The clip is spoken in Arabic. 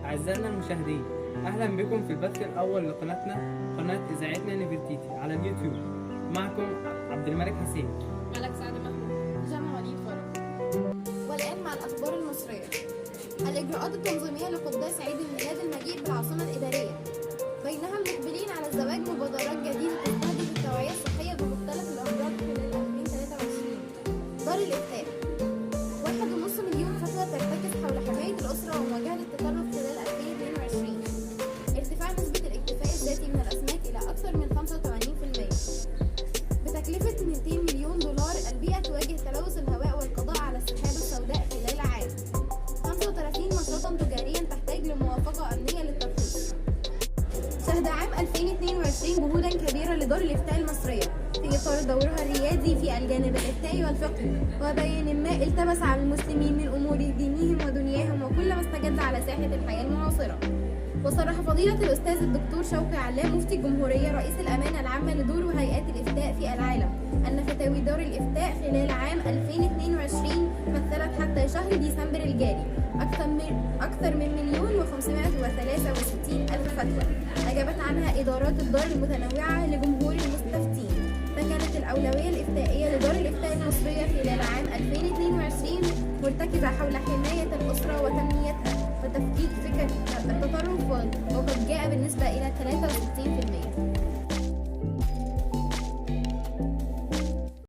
أعزائنا المشاهدين، أهلا بكم في البث الأول لقناتنا، قناة إذاعتنا نفرتيتي على اليوتيوب. معكم عبد الملك حسين، ملك سعد محمود، جمع وليد فرج. والآن مع الأخبار المصرية. الإجراءات التنظيمية لقداس عيد الميلاد المجيد بالعاصمة الإدارية، بينها المقبلين على الزواج مبادرات جديدة تستهدف التوعية الصحية بمختلف الأمراض خلال 2023. دار الإفتاء 1.5 مليون فتوى ترتكز حول حماية الأسرة ومواجهة التطرف خلال 2022. ارتفاع نسبة الاكتفاء الذاتي من الأسماك إلى أكثر من 85%. بتكلفة 200 مليون دولار البيئة تواجه تلوث الهواء والقضاء على السحاب السوداء خلال عام. 35 نشاطا تجاريا تحتاج لموافقة أمنية للترخيص. شهد عام 2022 جهودا كبيرة لدار الإفتاء المصرية في إطار دورها الريادي في الجانب الإفتائي والفقهي، وبيان ما التبس على المسلمين من أمور دينهم ودنياهم وكل ما استجد على ساحة الحياة المعاصرة. وصرح فضيلة الأستاذ الدكتور شوقي علام مفتي الجمهورية رئيس الأمانة العامة لدور هيئات الإفتاء في العالم أن فتاوي دار الإفتاء خلال عام 2022 مثلت حتى شهر ديسمبر الجاري أكثر من 1,563,000 فتوى أجابت عنها إدارات الدار المتنوعة لجمهور المستفتين. فكانت الأولوية الإفتائية لدار الإفتاء المصرية خلال عام 2022 مرتكزة حول حماية الأسرة وتنميتها وتفكيك فكرة التطرف، وقد جاء بالنسبة إلى 63%.